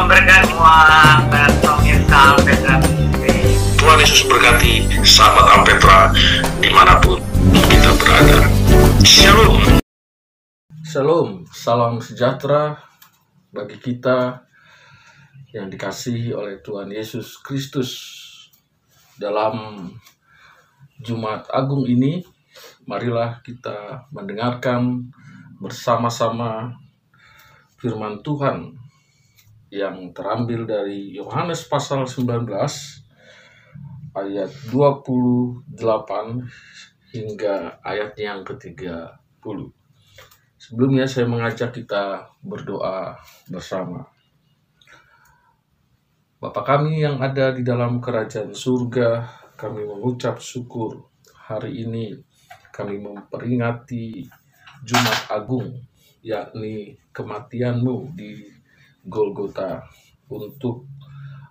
memberkati semua pemirsa Alpetra TV. Tuhan Yesus berkati sahabat Alpetra dimanapun kita berada. Shalom. Shalom, salam sejahtera bagi kita yang dikasihi oleh Tuhan Yesus Kristus. Dalam Jumat Agung ini, marilah kita mendengarkan bersama-sama firman Tuhan yang terambil dari Yohanes pasal 19 ayat 28 hingga ayat yang ke-30. Sebelumnya saya mengajak kita berdoa bersama. Bapa kami yang ada di dalam kerajaan surga, kami mengucap syukur hari ini kami memperingati Jumat Agung, yakni kematian-Mu di Golgota untuk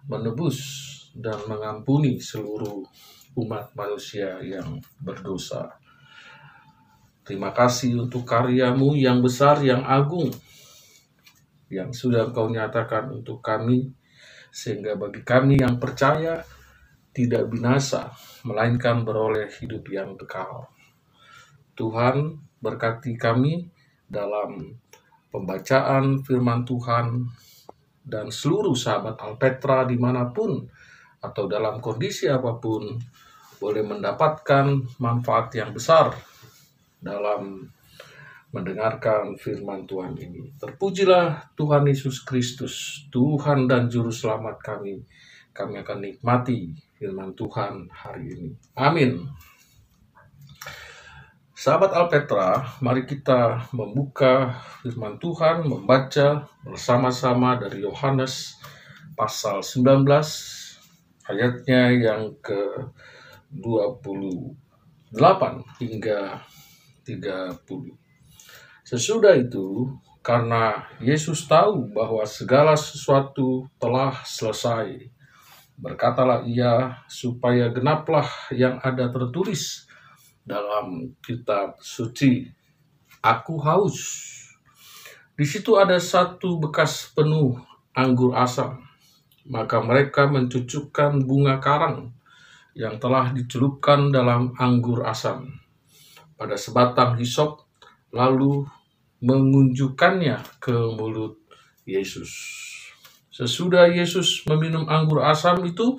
menebus dan mengampuni seluruh umat manusia yang berdosa. Terima kasih untuk karya-Mu yang besar, yang agung, yang sudah Engkau nyatakan untuk kami, sehingga bagi kami yang percaya tidak binasa, melainkan beroleh hidup yang kekal. Tuhan, berkati kami dalam pembacaan firman Tuhan dan seluruh sahabat Alpetra dimanapun atau dalam kondisi apapun boleh mendapatkan manfaat yang besar dalam mendengarkan firman Tuhan ini. Terpujilah Tuhan Yesus Kristus, Tuhan dan Juru Selamat kami. Kami akan nikmati firman Tuhan hari ini. Amin. Sahabat Alpetra, mari kita membuka firman Tuhan, membaca bersama-sama dari Yohanes pasal 19, ayatnya yang ke-28 hingga 30. Sesudah itu, karena Yesus tahu bahwa segala sesuatu telah selesai, berkatalah ia supaya genaplah yang ada tertulis dalam kitab suci, "Aku haus." Di situ ada satu bekas penuh anggur asam. Maka mereka mencucukkan bunga karang yang telah dicelupkan dalam anggur asam pada sebatang hisop, lalu mengunjukkannya ke mulut Yesus. Sesudah Yesus meminum anggur asam itu,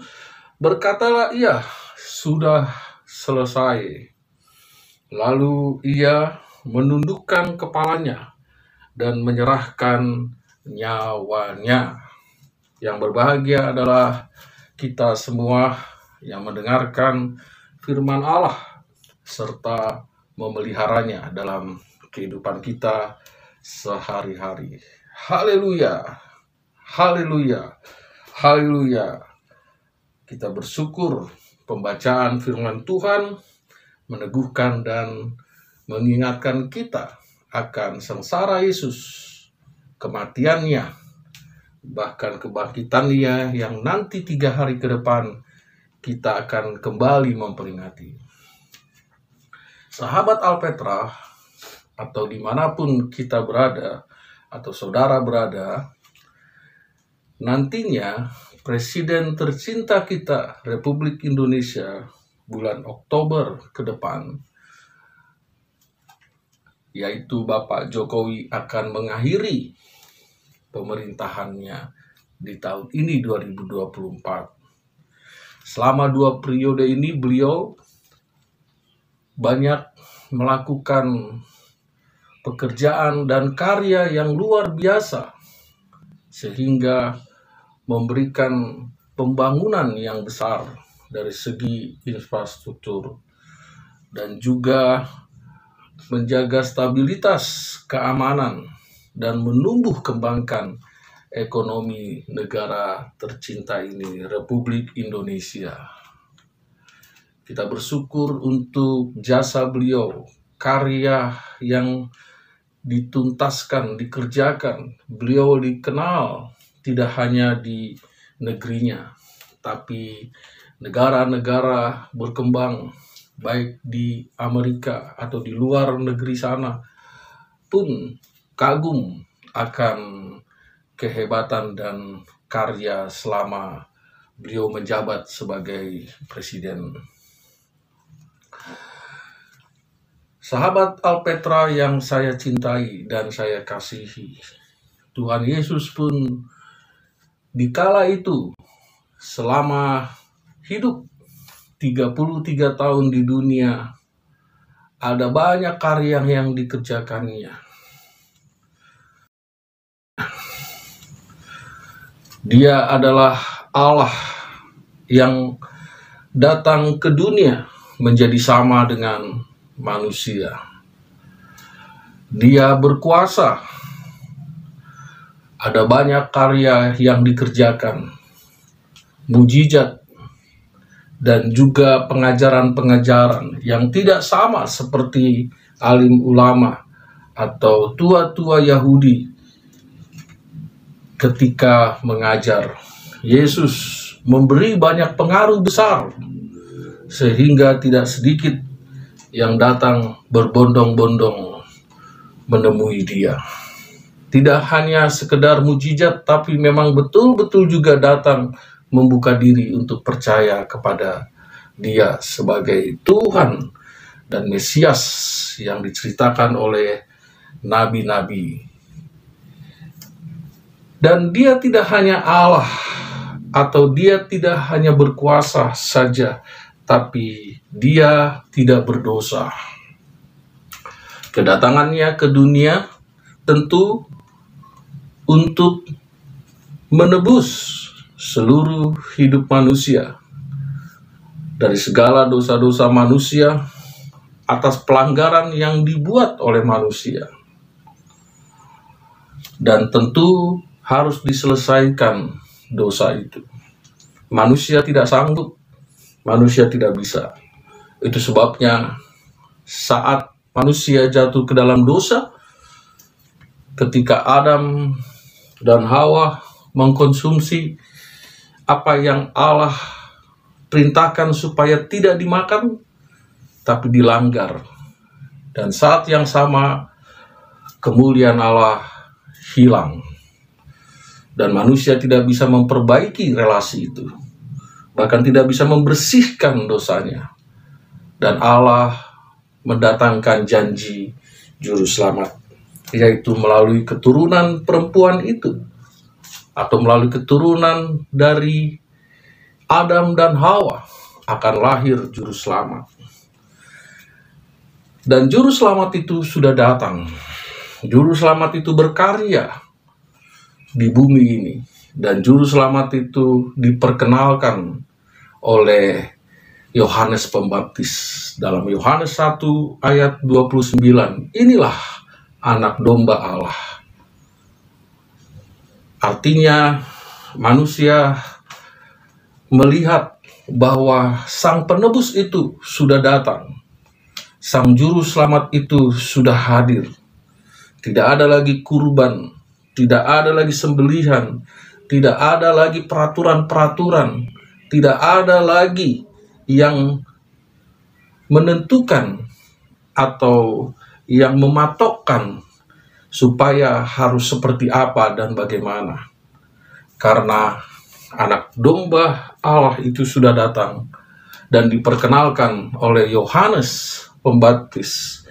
berkatalah ia, "Sudah selesai." Lalu ia menundukkan kepalanya dan menyerahkan nyawanya. Yang berbahagia adalah kita semua yang mendengarkan firman Allah serta memeliharanya dalam kehidupan kita sehari-hari. Haleluya, haleluya, haleluya. Kita bersyukur pembacaan firman Tuhan meneguhkan dan mengingatkan kita akan sengsara Yesus, kematiannya, bahkan kebangkitannya yang nanti 3 hari ke depan kita akan kembali memperingati. Sahabat Alpetra, atau dimanapun kita berada, atau saudara berada, nantinya Presiden tercinta kita, Republik Indonesia, bulan Oktober ke depan, yaitu Bapak Jokowi akan mengakhiri pemerintahannya di tahun ini 2024. Selama 2 periode ini beliau banyak melakukan pekerjaan dan karya yang luar biasa, sehingga memberikan pembangunan yang besar dari segi infrastruktur dan juga menjaga stabilitas keamanan dan menumbuh kembangkan ekonomi negara tercinta ini, Republik Indonesia. Kita bersyukur untuk jasa beliau, karya yang dituntaskan, dikerjakan. Beliau dikenal tidak hanya di negerinya, tapi negara-negara berkembang, baik di Amerika atau di luar negeri sana, pun kagum akan kehebatan dan karya selama beliau menjabat sebagai presiden. Sahabat Alpetra yang saya cintai dan saya kasihi, Tuhan Yesus pun di kala itu selama hidup 33 tahun di dunia, ada banyak karya yang dikerjakannya. Dia adalah Allah yang datang ke dunia menjadi sama dengan manusia. Dia berkuasa. Ada banyak karya yang dikerjakan, mujizat, dan juga pengajaran-pengajaran yang tidak sama seperti alim ulama atau tua-tua Yahudi ketika mengajar. Yesus memberi banyak pengaruh besar sehingga tidak sedikit yang datang berbondong-bondong menemui dia. Tidak hanya sekedar mujizat, tapi memang betul-betul juga datang membuka diri untuk percaya kepada dia sebagai Tuhan dan Mesias yang diceritakan oleh nabi-nabi. Dan dia tidak hanya Allah, atau dia tidak hanya berkuasa saja, tapi dia tidak berdosa. Kedatangannya ke dunia tentu untuk menebus seluruh hidup manusia dari segala dosa-dosa manusia atas pelanggaran yang dibuat oleh manusia. Dan tentu harus diselesaikan dosa itu. Manusia tidak sanggup, manusia tidak bisa. Itu sebabnya saat manusia jatuh ke dalam dosa, ketika Adam dan Hawa mengkonsumsi apa yang Allah perintahkan supaya tidak dimakan, tapi dilanggar. Dan saat yang sama, kemuliaan Allah hilang. Dan manusia tidak bisa memperbaiki relasi itu. Bahkan tidak bisa membersihkan dosanya. Dan Allah mendatangkan janji juru selamat, yaitu melalui keturunan perempuan itu, atau melalui keturunan dari Adam dan Hawa akan lahir juru selamat. Dan juru selamat itu sudah datang. Juru selamat itu berkarya di bumi ini. Dan juru selamat itu diperkenalkan oleh Yohanes Pembaptis. Dalam Yohanes 1 ayat 29, inilah anak domba Allah. Artinya manusia melihat bahwa sang penebus itu sudah datang. Sang juru selamat itu sudah hadir. Tidak ada lagi kurban, tidak ada lagi sembelihan, tidak ada lagi peraturan-peraturan, tidak ada lagi yang menentukan atau yang mematokkan supaya harus seperti apa dan bagaimana. Karena anak domba Allah itu sudah datang dan diperkenalkan oleh Yohanes Pembaptis.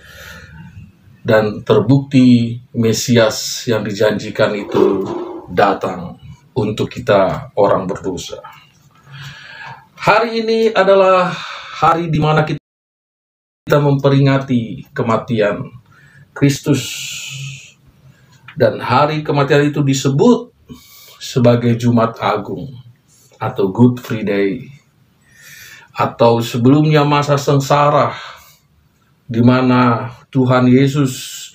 Dan terbukti Mesias yang dijanjikan itu datang untuk kita orang berdosa. Hari ini adalah hari di mana kita memperingati kematian Kristus. Dan hari kematian itu disebut sebagai Jumat Agung atau Good Friday. Atau sebelumnya masa sengsara, di mana Tuhan Yesus,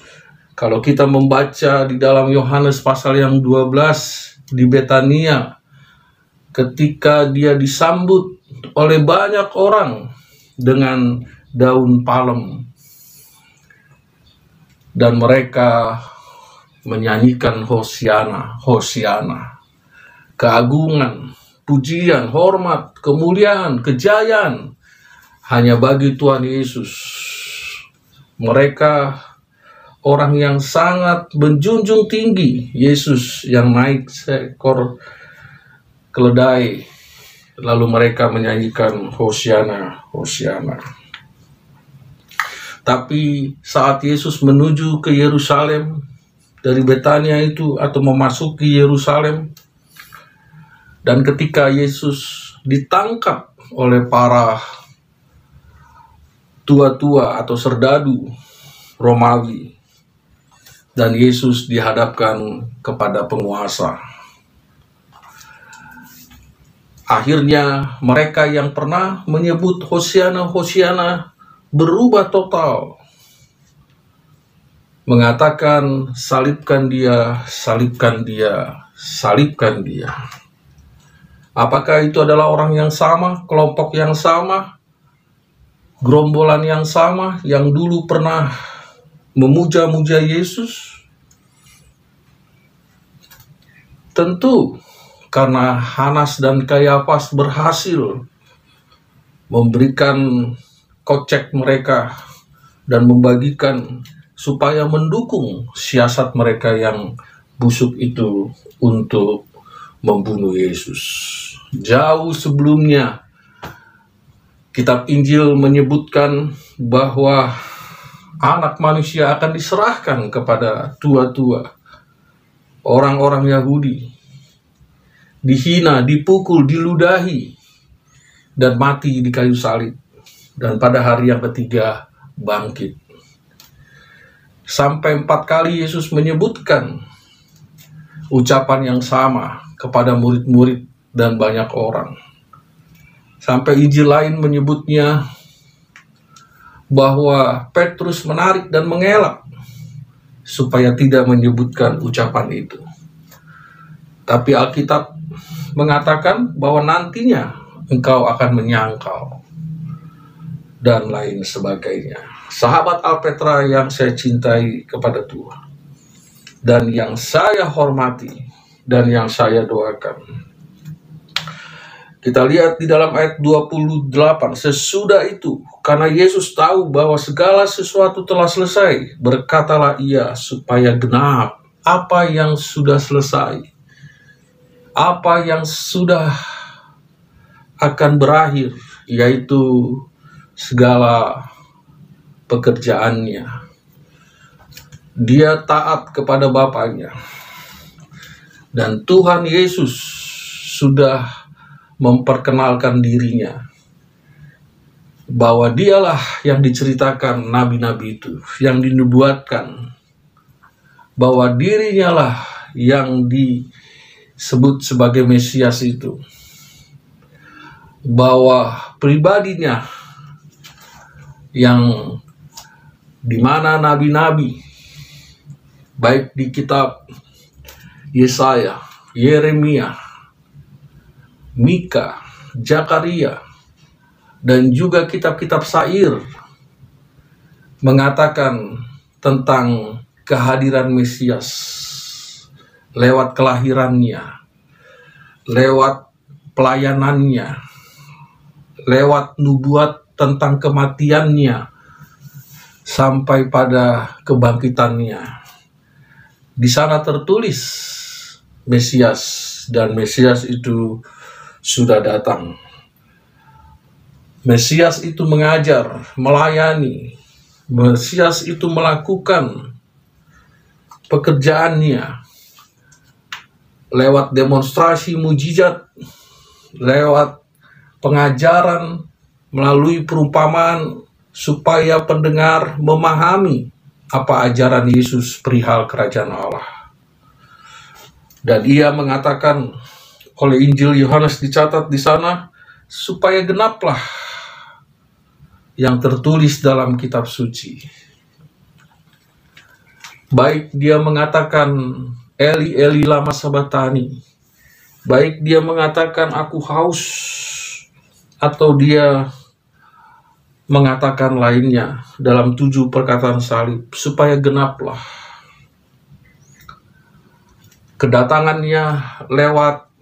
kalau kita membaca di dalam Yohanes pasal yang 12 di Betania, ketika dia disambut oleh banyak orang dengan daun palem, dan mereka menyanyikan Hosiana, Hosiana, keagungan, pujian, hormat, kemuliaan, kejayaan hanya bagi Tuhan Yesus. Mereka orang yang sangat menjunjung tinggi Yesus yang naik seekor keledai, lalu mereka menyanyikan Hosiana, Hosiana. Tapi saat Yesus menuju ke Yerusalem dari Betania itu, atau memasuki Yerusalem, dan ketika Yesus ditangkap oleh para tua-tua atau serdadu Romawi, dan Yesus dihadapkan kepada penguasa, akhirnya mereka yang pernah menyebut Hosiana, Hosiana berubah total, mengatakan salibkan dia, salibkan dia, salibkan dia. Apakah itu adalah orang yang sama, kelompok yang sama, gerombolan yang sama yang dulu pernah memuja-muja Yesus? Tentu, karena Hanas dan Kayafas berhasil memberikan kocek mereka dan membagikan supaya mendukung siasat mereka yang busuk itu untuk membunuh Yesus. Jauh sebelumnya, kitab Injil menyebutkan bahwa anak manusia akan diserahkan kepada tua-tua, orang-orang Yahudi, dihina, dipukul, diludahi, dan mati di kayu salib. Dan pada hari yang ketiga bangkit. Sampai 4 kali Yesus menyebutkan ucapan yang sama kepada murid-murid dan banyak orang. Sampai Injil lain menyebutnya bahwa Petrus menarik dan mengelak supaya tidak menyebutkan ucapan itu. Tapi Alkitab mengatakan bahwa nantinya engkau akan menyangkal, dan lain sebagainya. Sahabat Alpetra yang saya cintai kepada Tuhan, dan yang saya hormati, dan yang saya doakan. Kita lihat di dalam ayat 28, sesudah itu, karena Yesus tahu bahwa segala sesuatu telah selesai, berkatalah ia supaya genap apa yang sudah selesai, apa yang sudah akan berakhir, yaitu segala pekerjaannya. Dia taat kepada Bapaknya, dan Tuhan Yesus sudah memperkenalkan dirinya bahwa dialah yang diceritakan nabi-nabi itu, yang dinubuatkan bahwa dirinya lah yang disebut sebagai Mesias itu, bahwa pribadinya yang dimana nabi-nabi, baik di kitab Yesaya, Yeremia, Mika, Zakaria, dan juga kitab-kitab syair mengatakan tentang kehadiran Mesias lewat kelahirannya, lewat pelayanannya, lewat nubuat tentang kematiannya, sampai pada kebangkitannya. Di sana tertulis Mesias, dan Mesias itu sudah datang. Mesias itu mengajar, melayani. Mesias itu melakukan pekerjaannya lewat demonstrasi mujizat, lewat pengajaran, melalui perumpamaan, supaya pendengar memahami apa ajaran Yesus perihal kerajaan Allah. Dan ia mengatakan oleh Injil Yohanes, dicatat di sana, supaya genaplah yang tertulis dalam kitab suci. Baik dia mengatakan Eli Eli lama sabatani, baik dia mengatakan aku haus, atau dia mengatakan lainnya dalam 7 perkataan salib, supaya genaplah kedatangannya lewat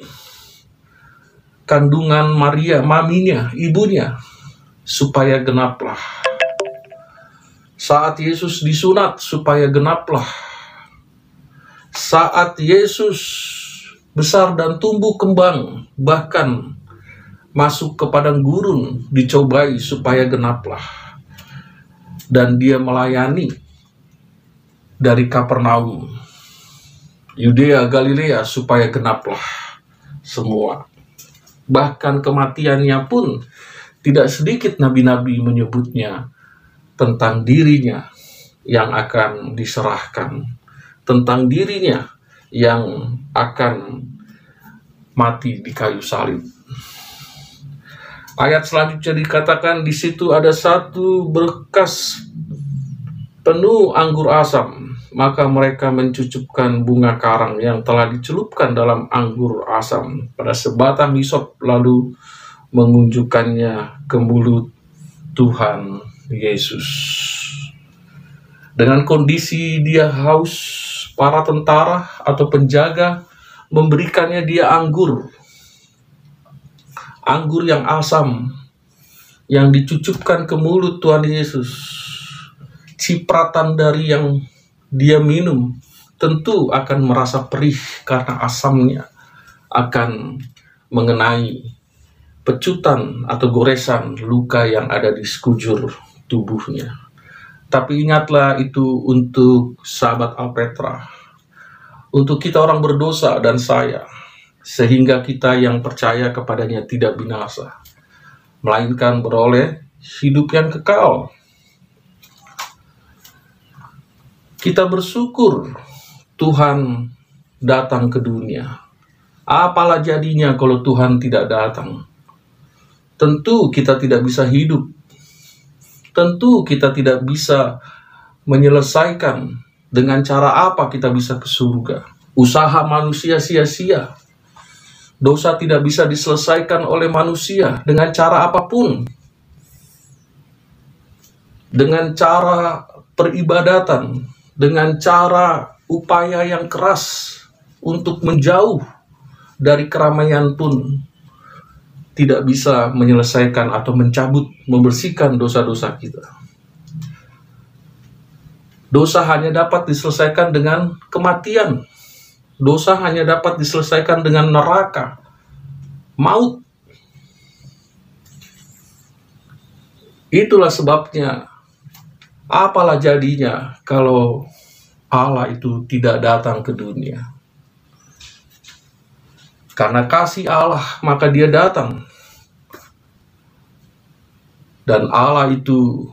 kandungan Maria, maminya, ibunya, supaya genaplah saat Yesus disunat, supaya genaplah saat Yesus besar dan tumbuh kembang, bahkan masuk ke padang gurun dicobai supaya genaplah. Dan dia melayani dari Kapernaum, Yudea, Galilea, supaya genaplah semua. Bahkan kematiannya pun tidak sedikit nabi-nabi menyebutnya tentang dirinya yang akan diserahkan, tentang dirinya yang akan mati di kayu salib. Ayat selanjutnya dikatakan di situ ada satu berkas penuh anggur asam, maka mereka mencucupkan bunga karang yang telah dicelupkan dalam anggur asam pada sebatang hisop, lalu mengunjukkannya ke mulut Tuhan Yesus. Dengan kondisi dia haus, para tentara atau penjaga memberikannya dia anggur yang asam yang dicucupkan ke mulut Tuhan Yesus. Cipratan dari yang dia minum tentu akan merasa perih karena asamnya akan mengenai pecutan atau goresan luka yang ada di sekujur tubuhnya. Tapi ingatlah, itu untuk sahabat Alpetra, untuk kita orang berdosa dan saya, sehingga kita yang percaya kepadanya tidak binasa, melainkan beroleh hidup yang kekal. Kita bersyukur Tuhan datang ke dunia. Apalah jadinya kalau Tuhan tidak datang? Tentu kita tidak bisa hidup. Tentu kita tidak bisa menyelesaikan. Dengan cara apa kita bisa ke surga? Usaha manusia sia-sia. Dosa tidak bisa diselesaikan oleh manusia dengan cara apapun. Dengan cara peribadatan, dengan cara upaya yang keras untuk menjauh dari keramaian pun tidak bisa menyelesaikan atau mencabut, membersihkan dosa-dosa kita. Dosa hanya dapat diselesaikan dengan kematian. Dosa hanya dapat diselesaikan dengan neraka, maut. Itulah sebabnya, apalah jadinya kalau Allah itu tidak datang ke dunia. Karena kasih Allah, maka dia datang. Dan Allah itu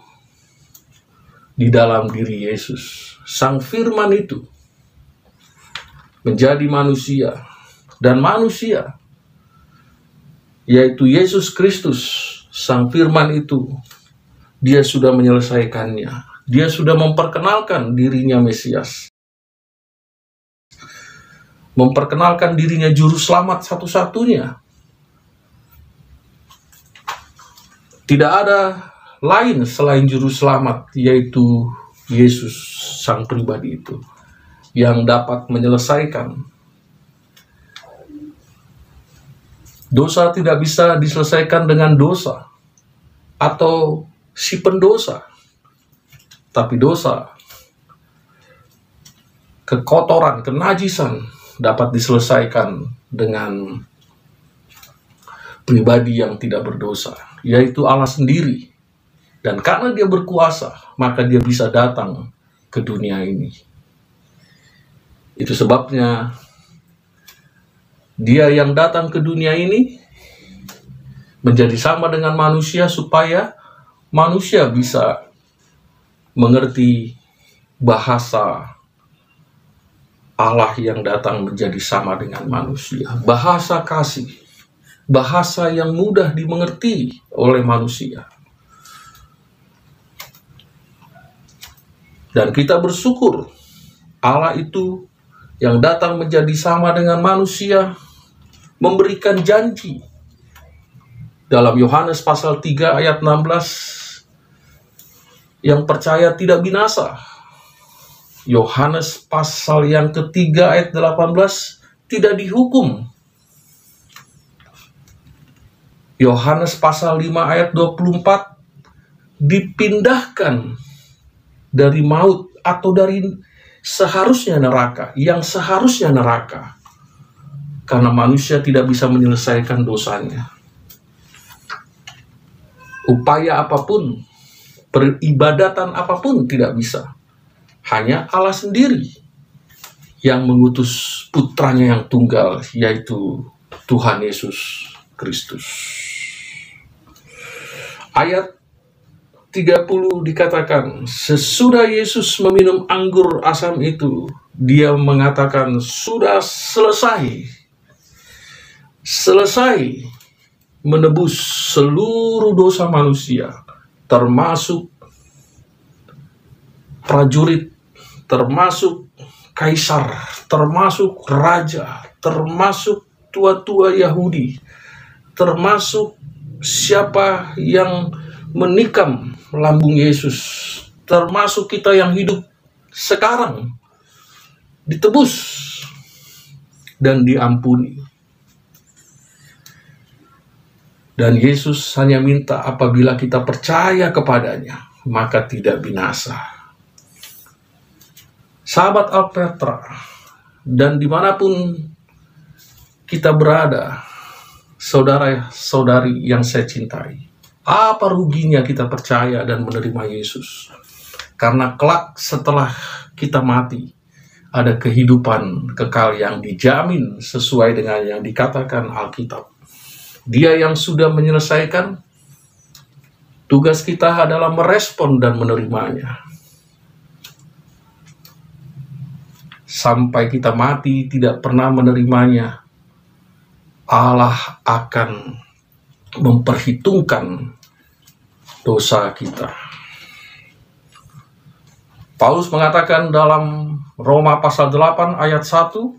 di dalam diri Yesus. Sang Firman itu menjadi manusia, dan manusia, yaitu Yesus Kristus, Sang Firman itu, dia sudah menyelesaikannya. Dia sudah memperkenalkan dirinya Mesias, memperkenalkan dirinya Juru Selamat satu-satunya. Tidak ada lain selain Juru Selamat, yaitu Yesus, Sang Pribadi itu, yang dapat menyelesaikan. Dosa tidak bisa diselesaikan dengan dosa atau si pendosa, tapi dosa, kekotoran, kenajisan dapat diselesaikan dengan pribadi yang tidak berdosa, yaitu Allah sendiri. Dan karena dia berkuasa, maka dia bisa datang ke dunia ini. Itu sebabnya dia yang datang ke dunia ini menjadi sama dengan manusia, supaya manusia bisa mengerti bahasa Allah yang datang menjadi sama dengan manusia. Bahasa kasih, bahasa yang mudah dimengerti oleh manusia. Dan kita bersyukur Allah itu yang datang menjadi sama dengan manusia, memberikan janji. Dalam Yohanes pasal 3 ayat 16, yang percaya tidak binasa. Yohanes pasal yang ketiga ayat 18, tidak dihukum. Yohanes pasal 5 ayat 24, dipindahkan dari maut atau dari seharusnya neraka, yang seharusnya neraka, karena manusia tidak bisa menyelesaikan dosanya. Upaya apapun, peribadatan apapun tidak bisa. Hanya Allah sendiri yang mengutus putranya yang tunggal, yaitu Tuhan Yesus Kristus. Ayat 30 dikatakan, sesudah Yesus meminum anggur asam itu, dia mengatakan, sudah selesai. Selesai menebus seluruh dosa manusia, termasuk prajurit, termasuk kaisar, termasuk raja, termasuk tua-tua Yahudi, termasuk siapa yang menikam lambung Yesus, termasuk kita yang hidup sekarang, ditebus dan diampuni. Dan Yesus hanya minta apabila kita percaya kepadanya, maka tidak binasa. Sahabat Alpetra, dan dimanapun kita berada, saudara-saudari yang saya cintai, apa ruginya kita percaya dan menerima Yesus? Karena kelak setelah kita mati, ada kehidupan kekal yang dijamin sesuai dengan yang dikatakan Alkitab. Dia yang sudah menyelesaikan, tugas kita adalah merespon dan menerimanya. Sampai kita mati tidak pernah menerimanya, Allah akan memperhitungkan dosa kita. Paulus mengatakan dalam Roma pasal 8 ayat 1,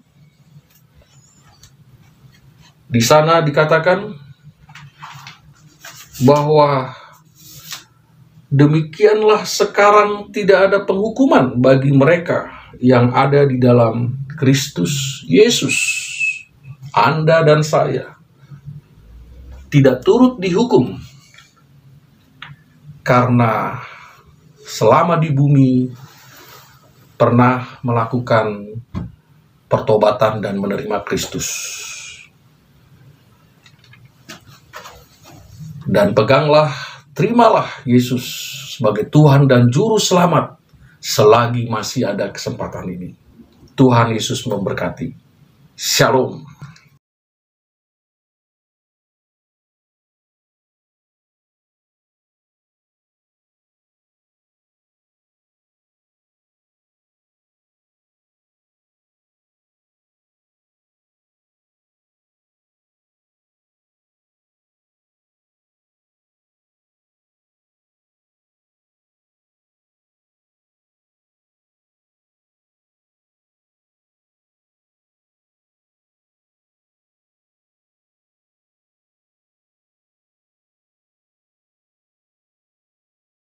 di sana dikatakan bahwa demikianlah sekarang tidak ada penghukuman bagi mereka yang ada di dalam Kristus Yesus. Anda dan saya tidak turut dihukum karena selama di bumi pernah melakukan pertobatan dan menerima Kristus. Dan peganglah, terimalah Yesus sebagai Tuhan dan Juru Selamat selagi masih ada kesempatan ini. Tuhan Yesus memberkati. Shalom.